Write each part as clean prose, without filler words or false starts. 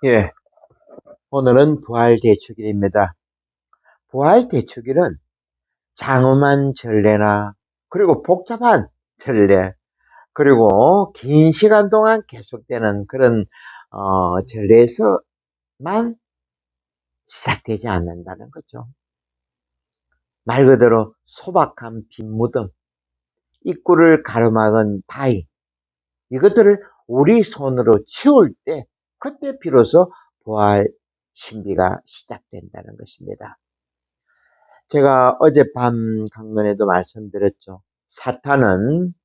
예, 오늘은 부활대축일입니다. 부활대축일은 장엄한 전례나 그리고 복잡한 전례 그리고 긴 시간 동안 계속되는 그런 전례에서만 시작되지 않는다는 거죠. 말 그대로 소박한 빈 무덤, 입구를 가로막은 바위 이것들을 우리 손으로 치울 때 그때 비로소 부활 신비가 시작된다는 것입니다. 제가 어젯밤 강론에도 말씀드렸죠. 사탄은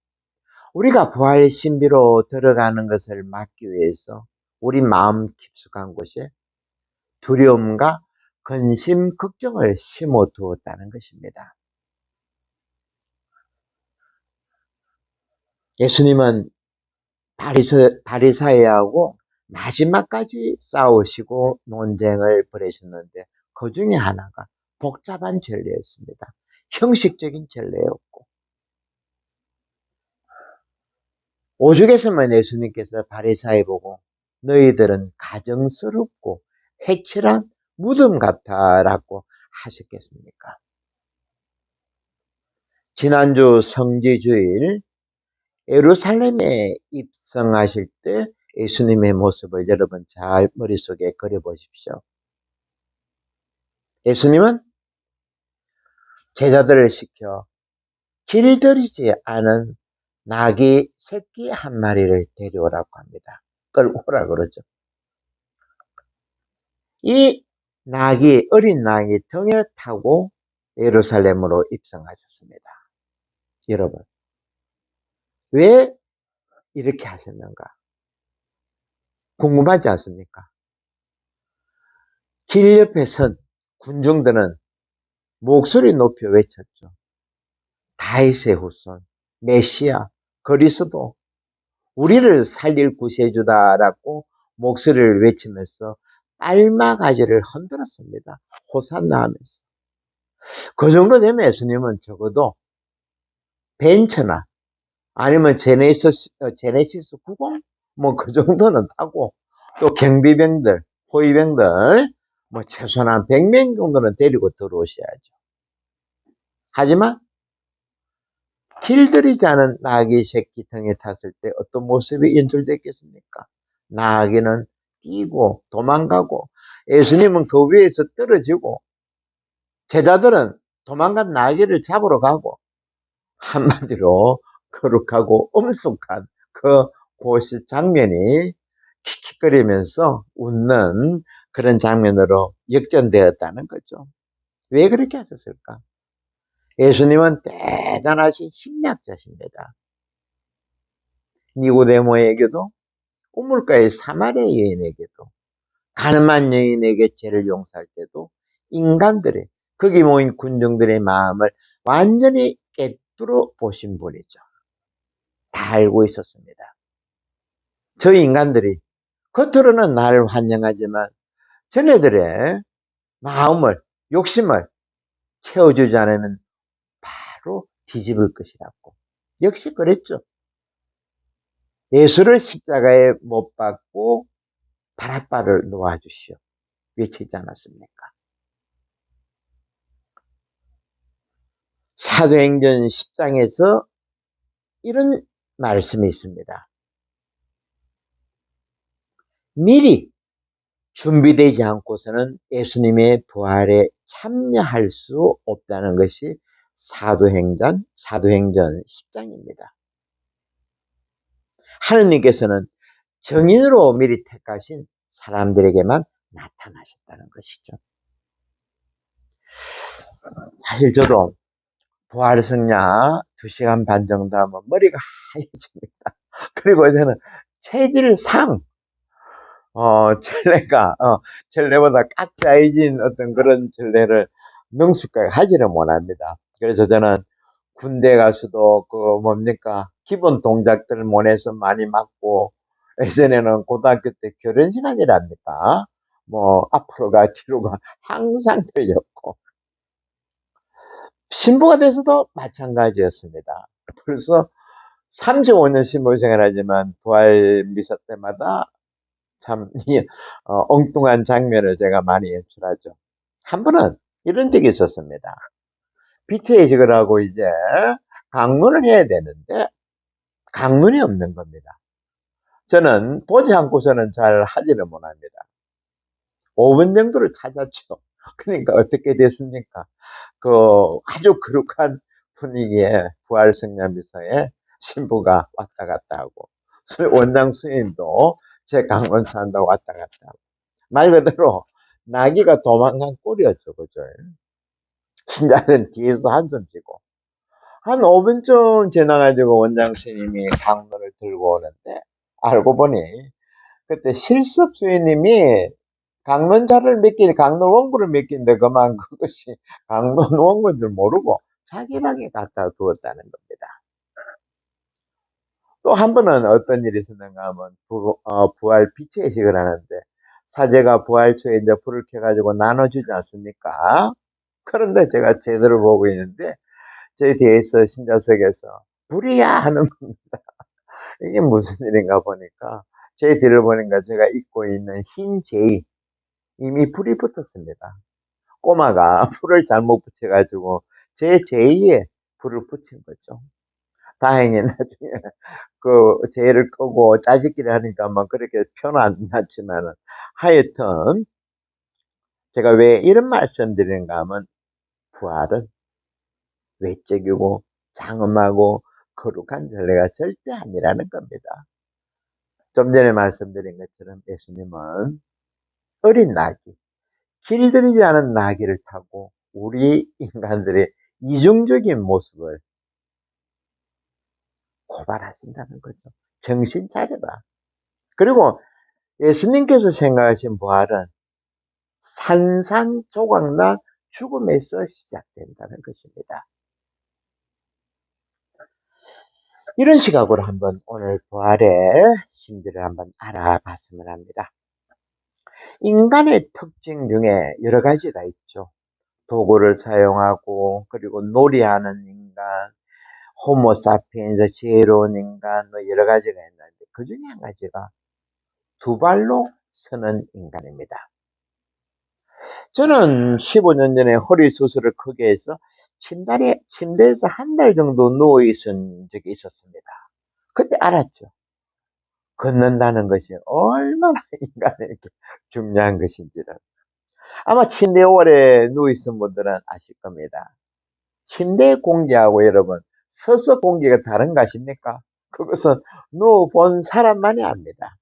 우리가 부활 신비로 들어가는 것을 막기 위해서 우리 마음 깊숙한 곳에 두려움과 근심, 걱정을 심어 두었다는 것입니다. 예수님은 바리사회하고 마지막까지 싸우시고 논쟁을 벌이셨는데 그 중에 하나가 복잡한 전례였습니다. 형식적인 전례였고 오죽했으면 예수님께서 바리사에 보고 너희들은 가정스럽고 회칠한 무덤 같아라고 하셨겠습니까? 지난주 성지주일 예루살렘에 입성하실 때 예수님의 모습을 여러분 잘 머릿속에 그려보십시오. 예수님은 제자들을 시켜 길들이지 않은 나귀 새끼 한 마리를 데려오라고 합니다. 끌고 오라 그러죠. 이 어린 나귀 등에 타고 예루살렘으로 입성하셨습니다. 여러분, 왜 이렇게 하셨는가? 궁금하지 않습니까? 길 옆에 선 군중들은 목소리 높여 외쳤죠. 다윗의 후손, 메시아, 그리스도, 우리를 살릴 구세주다라고 목소리를 외치면서 알마가지를 흔들었습니다. 호산나 하면서. 그 정도 되면 예수님은 적어도 벤처나 아니면 제네시스 90? 뭐 그 정도는 타고 또 경비병들, 호위병들 뭐 최소한 100명 정도는 데리고 들어오셔야죠. 하지만 길들이지 않은 나귀 새끼 등에 탔을 때 어떤 모습이 연출됐겠습니까? 나귀는 뛰고 도망가고 예수님은 그 위에서 떨어지고 제자들은 도망간 나귀를 잡으러 가고 한마디로 거룩하고 엄숙한 그 고시 장면이 킥킥거리면서 웃는 그런 장면으로 역전되었다는 거죠. 왜 그렇게 하셨을까? 예수님은 대단하신 심리학자십니다. 니고데모에게도 우물가의 사마리아 여인에게도 가늠한 여인에게 죄를 용서할 때도 인간들의 거기 모인 군중들의 마음을 완전히 깨뚫어 보신 분이죠. 다 알고 있었습니다. 저 인간들이 겉으로는 나를 환영하지만 저네들의 마음을 욕심을 채워주지 않으면 바로 뒤집을 것이라고. 역시 그랬죠. 예수를 십자가에 못 박고 바라바를 놓아주시오. 외치지 않았습니까? 사도행전 10장에서 이런 말씀이 있습니다. 미리 준비되지 않고서는 예수님의 부활에 참여할 수 없다는 것이 사도행전 10장입니다. 하느님께서는 정인으로 미리 택하신 사람들에게만 나타나셨다는 것이죠. 사실 저도 부활 성냐 2시간 반 정도 하면 머리가 하얘집니다. 그리고 저는 체질상 전례보다 깍짜해진 어떤 그런 전례를 능숙하게 하지를 못합니다. 그래서 저는 군대 가서도 기본 동작들 못해서 많이 맞고, 예전에는 고등학교 때 결혼식 아니랍니까? 뭐, 앞으로 가, 뒤로 가, 항상 틀렸고, 신부가 돼서도 마찬가지였습니다. 벌써 35년 신부 생활하지만 부활 미사 때마다 참, 엉뚱한 장면을 제가 많이 연출하죠. 한 번은 이런 적이 있었습니다. 빛의 의식을 하고 이제 강론을 해야 되는데 강론이 없는 겁니다. 저는 보지 않고서는 잘 하지를 못합니다. 5분 정도를 찾았죠. 그러니까 어떻게 됐습니까? 그 아주 거룩한 분위기에 부활성녀미서에 신부가 왔다 갔다 하고 원장 스님도 제 강론사 한다고 왔다 갔다 하고 말 그대로 나귀가 도망간 꼴이었죠. 그죠? 신자는 뒤에서 한숨 쉬고 한 5분쯤 지나가지고 원장 스님이 강론을 들고 오는데 알고 보니 그때 실습 수행님이 강론자를 맡긴 강론 원고를 맡긴데 그만 그것이 강론 원고인 줄 모르고 자기 방에 갖다 두었다는 겁니다. 또 한 번은 어떤 일이 있었는가 하면 부활 빛의 의식을 하는데 사제가 부활 초에 이제 불을 켜가지고 나눠주지 않습니까? 그런데 제가 제대로 보고 있는데 제 뒤에서 신자석에서 불이야 하는 이게 무슨 일인가 보니까 제 뒤를 보니까 제가 입고 있는 흰 제이 이미 불이 붙었습니다. 꼬마가 불을 잘못 붙여가지고 제 제이에 불을 붙인 거죠. 다행히 나중에 그 제를 끄고 짜집기를 하니까 막 그렇게 표는 안 났지만은 하여튼 제가 왜 이런 말씀 드리는가 하면 부활은 외적이고 장엄하고 거룩한 전례가 절대 아니라는 겁니다. 좀 전에 말씀드린 것처럼 예수님은 어린 나귀, 길들이지 않은 나귀를 타고 우리 인간들의 이중적인 모습을 고발하신다는 거죠. 정신 차려라. 그리고 예수님께서 생각하신 부활은 산산조각난 죽음에서 시작된다는 것입니다. 이런 시각으로 한번 오늘 부활의 신비를 한번 알아봤으면 합니다. 인간의 특징 중에 여러 가지가 있죠. 도구를 사용하고 그리고 놀이하는 인간, 호모사피엔스 지혜로운 인간 뭐 여러 가지가 있는데 그 중에 한 가지가 두 발로 서는 인간입니다. 저는 15년 전에 허리 수술을 크게 해서 침대에서 한 달 정도 누워 있은 적이 있었습니다. 그때 알았죠. 걷는다는 것이 얼마나 인간에게 중요한 것인지를. 아마 침대에 오래 누워 있은 분들은 아실 겁니다. 침대 공기하고 여러분 서서 공기가 다른 거 아십니까? 그것은 누워 본 사람만이 압니다.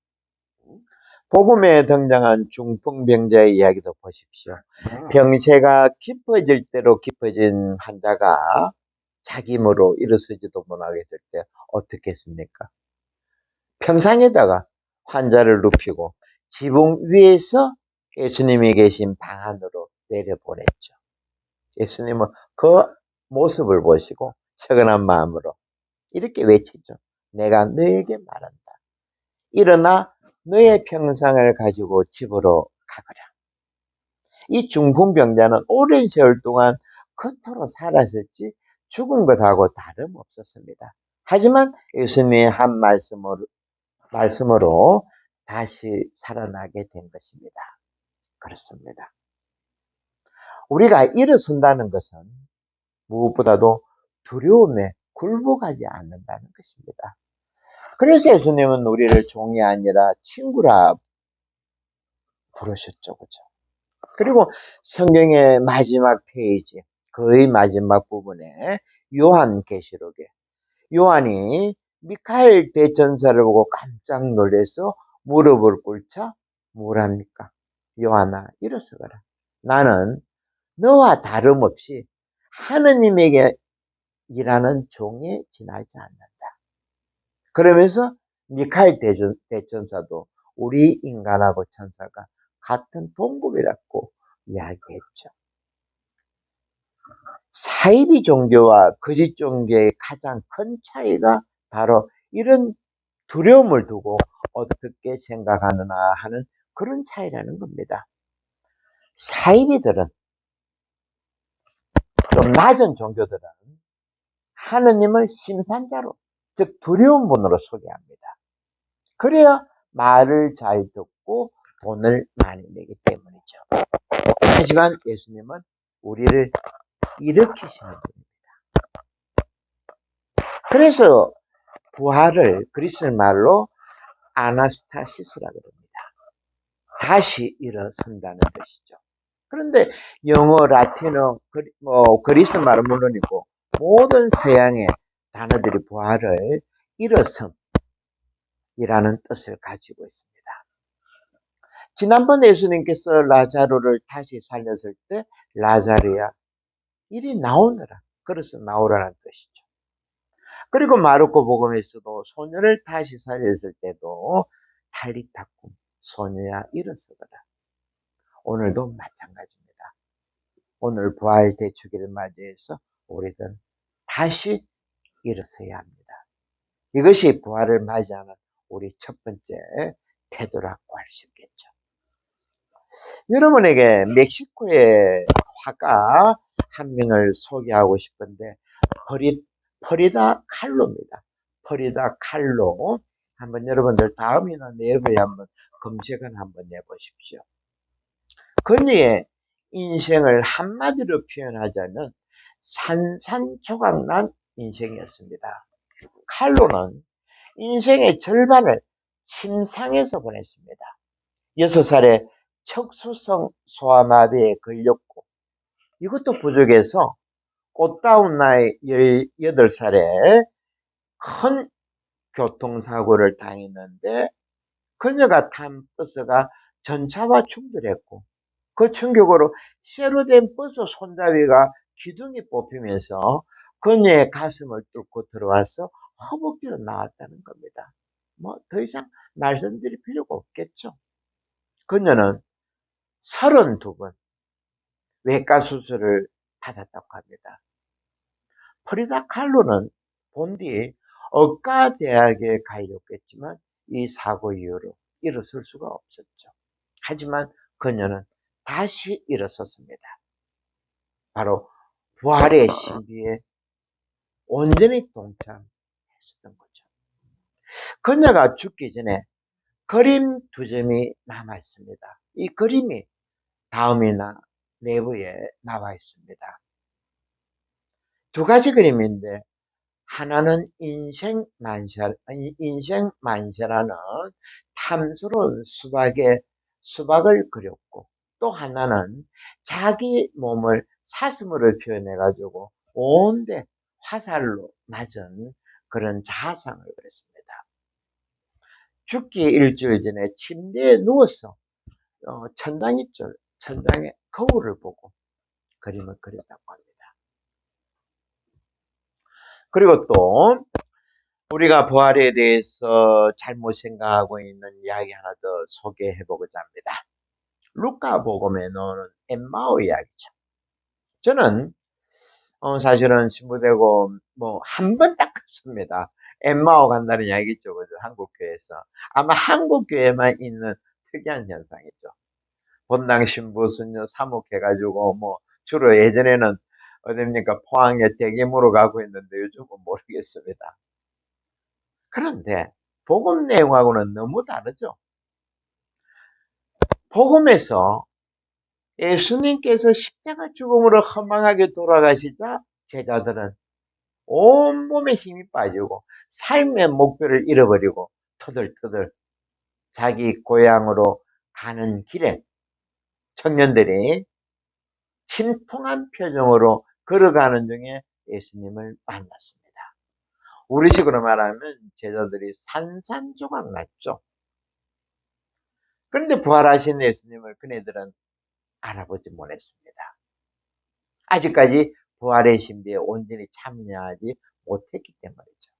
복음에 등장한 중풍병자의 이야기도 보십시오. 병세가 깊어질 대로 깊어진 환자가 자기 힘으로 일어서지도 못하게 될 때 어떻게 했습니까? 평상에다가 환자를 눕히고 지붕 위에서 예수님이 계신 방 안으로 내려보냈죠. 예수님은 그 모습을 보시고 측은한 마음으로 이렇게 외치죠. 내가 너에게 말한다. 일어나 너의 평상을 가지고 집으로 가거라. 이 중풍병자는 오랜 세월 동안 겉으로 살았었지 죽은 것하고 다름없었습니다. 하지만 예수님의 한 말씀으로 다시 살아나게 된 것입니다. 그렇습니다. 우리가 일어선다는 것은 무엇보다도 두려움에 굴복하지 않는다는 것입니다. 그래서 예수님은 우리를 종이 아니라 친구라 부르셨죠. 그죠? 그리고 성경의 마지막 페이지, 거의 마지막 부분에 요한계시록에 요한이 미카엘 대천사를 보고 깜짝 놀라서 무릎을 꿇자 뭐랍니까? 요한아 일어서거라. 나는 너와 다름없이 하느님에게 일하는 종에 지나지 않는다. 그러면서 미카엘 대천사도 우리 인간하고 천사가 같은 동급이라고 이야기했죠. 사이비 종교와 거짓 종교의 가장 큰 차이가 바로 이런 두려움을 두고 어떻게 생각하느냐 하는 그런 차이라는 겁니다. 사이비들은 좀 낮은 종교들은 하느님을 심판자로 즉 두려운 분으로 소개합니다. 그래야 말을 잘 듣고 돈을 많이 내기 때문이죠. 하지만 예수님은 우리를 일으키시는 분입니다. 그래서 부활을 그리스 말로 아나스타시스라고 합니다. 다시 일어선다는 뜻이죠. 그런데 영어, 라틴어, 그리스 말은 물론이고 모든 서양의 단어들이 부활을 일어섬이라는 뜻을 가지고 있습니다. 지난번 예수님께서 라자로를 다시 살렸을 때 라자르야 이리 나오느라, 그래서 나오라는 뜻이죠. 그리고 마르코 복음에서도 소녀를 다시 살렸을 때도 탈리타쿰, 소녀야 일어서거라. 오늘도 마찬가지입니다. 오늘 부활 대축일을 맞이해서 우리들 다시 일어서야 합니다. 이것이 부활을 맞이하는 우리 첫 번째 태도라고 할 수 있겠죠. 여러분에게 멕시코의 화가 한 명을 소개하고 싶은데 프리다 칼로입니다. 프리다 칼로. 한번 여러분들 다음이나 내일에 한번 검색을 한번 해보십시오. 그녀의 인생을 한마디로 표현하자면 산산조각난 인생이었습니다. 칼로는 인생의 절반을 침상에서 보냈습니다. 6살에 척수성 소아마비에 걸렸고 이것도 부족해서 꽃다운 나이 18살에 큰 교통사고를 당했는데 그녀가 탄 버스가 전차와 충돌했고 그 충격으로 쇠로 된 버스 손잡이가 기둥이 뽑히면서 그녀의 가슴을 뚫고 들어와서 허벅지로 나왔다는 겁니다. 뭐 더 이상 말씀드릴 필요가 없겠죠. 그녀는 32번 외과 수술을 받았다고 합니다. 프리다 칼로는 본디 의과대학에 가려겠지만 이 사고 이후로 일어설 수가 없었죠. 하지만 그녀는 다시 일어섰습니다. 바로 부활의 신비에 온전히 동참했었던 거죠. 그녀가 죽기 전에 그림 2점이 남아 있습니다. 이 그림이 다음이나 내부에 나와 있습니다. 2가지 그림인데 하나는 인생만세라는 탐스러운 수박을 그렸고 또 하나는 자기 몸을 사슴으로 표현해 가지고 온데 화살로 맞은 그런 자상을 그렸습니다. 죽기 일주일 전에 침대에 누워서 천장에 거울을 보고 그림을 그렸다고 합니다. 그리고 또 우리가 부활에 대해서 잘못 생각하고 있는 이야기 하나 더 소개해 보고자 합니다. 루카복음에 나오는 엠마오 이야기죠. 저는 사실은 신부되고 뭐 한 번 딱 갔습니다. 엠마오 간다는 이야기 있죠, 그죠? 한국교회에서 아마 한국교회만 있는 특이한 현상이죠. 본당 신부 순녀 사목해가지고 뭐 주로 예전에는 어딥니까 포항에 대규모로 가고 있는데 요즘은 모르겠습니다. 그런데 복음 내용하고는 너무 다르죠. 복음에서 예수님께서 십자가 죽음으로 허망하게 돌아가시자 제자들은 온몸에 힘이 빠지고 삶의 목표를 잃어버리고 터덜터덜 자기 고향으로 가는 길에 청년들이 침통한 표정으로 걸어가는 중에 예수님을 만났습니다. 우리식으로 말하면 제자들이 산산조각 났죠. 그런데 부활하신 예수님을 그네들은 알아보지 못했습니다. 아직까지 부활의 신비에 온전히 참여하지 못했기 때문이죠.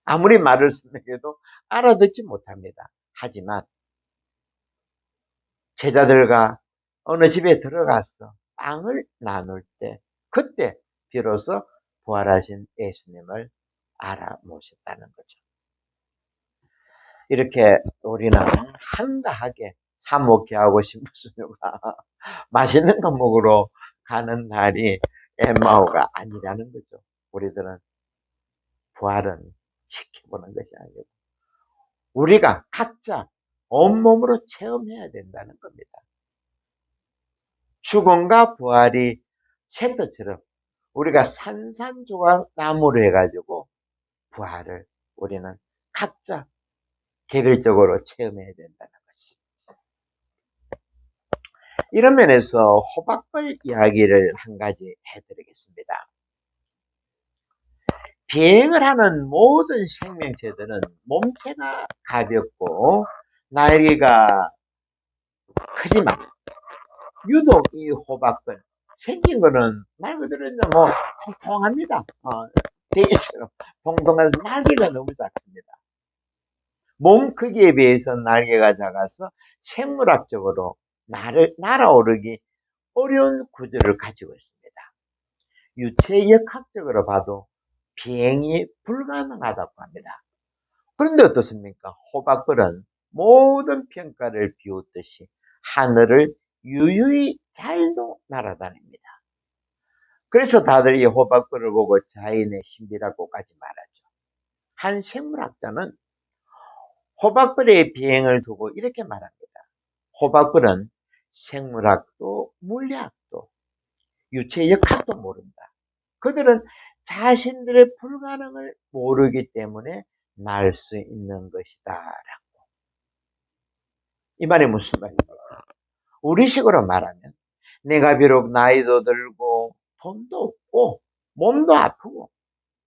아무리 말을 쓰면서도 알아듣지 못합니다. 하지만 제자들과 어느 집에 들어가서 빵을 나눌 때 그때 비로소 부활하신 예수님을 알아보셨다는 거죠. 이렇게 우리는 한가하게 사목회하고 신부수녀가 맛있는 거 먹으러 가는 날이 엠마오가 아니라는 거죠. 우리들은 부활은 지켜보는 것이 아니고 우리가 각자 온몸으로 체험해야 된다는 겁니다. 죽음과 부활이 세트처럼 우리가 산산조각 나무로 해가지고 부활을 우리는 각자 개별적으로 체험해야 된다는 거죠. 이런 면에서 호박벌 이야기를 한 가지 해드리겠습니다. 비행을 하는 모든 생명체들은 몸체가 가볍고 날개가 크지만 유독 이 호박벌 생긴 거는 말 그대로 뭐 통통합니다. 대게처럼 통통한 날개가 너무 작습니다. 몸 크기에 비해서 날개가 작아서 생물학적으로 날아오르기 어려운 구조를 가지고 있습니다. 유체역학적으로 봐도 비행이 불가능하다고 합니다. 그런데 어떻습니까? 호박벌은 모든 평가를 비웃듯이 하늘을 유유히 잘도 날아다닙니다. 그래서 다들 이 호박벌을 보고 자연의 신비라고까지 말하죠. 한 생물학자는 호박벌의 비행을 두고 이렇게 말합니다. 호박벌은 생물학도 물리학도 유체역학도 모른다. 그들은 자신들의 불가능을 모르기 때문에 날 수 있는 것이다 라고. 이 말이 무슨 말입니까? 우리식으로 말하면 내가 비록 나이도 들고 돈도 없고 몸도 아프고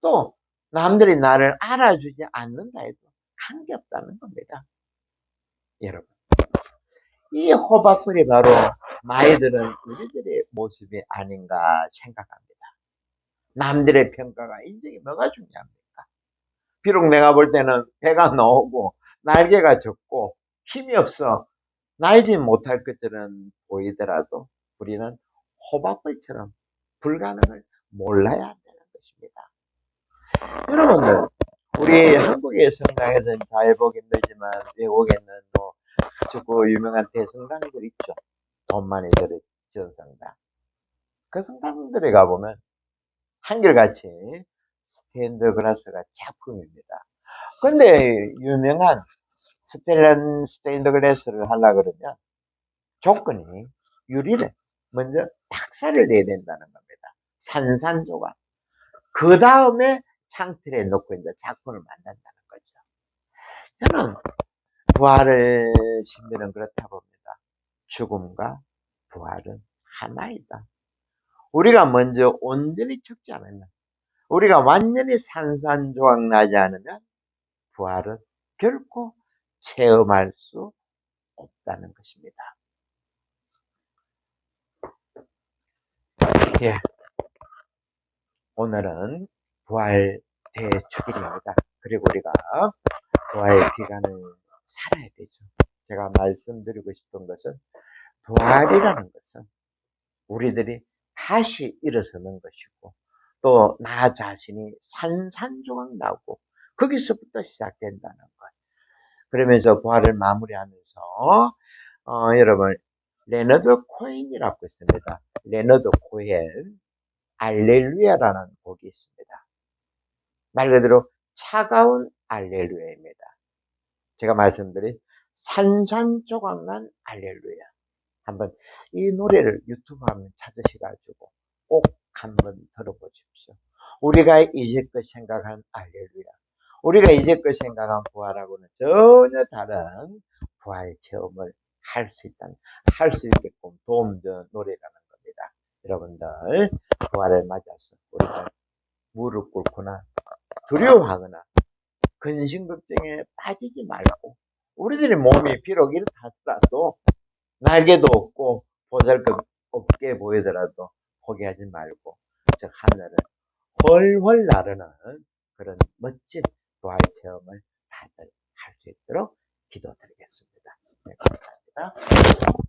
또 남들이 나를 알아주지 않는다 해도 관계없다는 겁니다. 여러분, 이 호박벌이 바로 나이 들은 우리들의 모습이 아닌가 생각합니다. 남들의 평가가 인정이 뭐가 중요합니까? 비록 내가 볼 때는 배가 나오고 날개가 적고 힘이 없어 날지 못할 것들은 보이더라도 우리는 호박벌처럼 불가능을 몰라야 한다는 것입니다. 여러분들, 우리 한국의 성당에서는 잘 보기 힘들지만 외국에는 뭐 아주 그 유명한 대성당들 있죠. 돈 많이 들여 지은 성당. 그 성당들에 가보면 한결같이 스테인드 글라스가 작품입니다. 근데 유명한 스테인드 글라스를 하려고 그러면 조건이 유리를 먼저 박살을 내야 된다는 겁니다. 산산조각. 그 다음에 창틀에 놓고 이제 작품을 만든다는 거죠. 저는 부활의 신비는 그렇다 봅니다. 죽음과 부활은 하나이다. 우리가 먼저 온전히 죽지 않으면, 우리가 완전히 산산조각 나지 않으면 부활은 결코 체험할 수 없다는 것입니다. 예, 오늘은 부활 대축일입니다. 그리고 우리가 부활 기간을 살아야 되죠. 제가 말씀드리고 싶은 것은 부활이라는 것은 우리들이 다시 일어서는 것이고 또 나 자신이 산산조각 나고 거기서부터 시작된다는 것. 그러면서 부활을 마무리하면서 여러분 레너드 코헨이라고 있습니다. 레너드 코헨 알렐루야라는 곡이 있습니다. 말 그대로 차가운 알렐루야입니다. 제가 말씀드린 산산조각난 알렐루야. 한번 이 노래를 유튜브 한번 찾으셔가지고 꼭 한번 들어보십시오. 우리가 이제껏 생각한 알렐루야, 우리가 이제껏 생각한 부활하고는 전혀 다른 부활 체험을 할 수 있게끔 도움된 노래라는 겁니다. 여러분들 부활을 맞아서 우리가 무릎 꿇거나 두려워하거나 근심 걱정에 빠지지 말고, 우리들의 몸이 비록 이렇다더라도 날개도 없고 보잘것 없게 보이더라도 포기하지 말고 저 하늘을 훨훨 나르는 그런 멋진 부활 체험을 다들 할 수 있도록 기도드리겠습니다. 네, 감사합니다.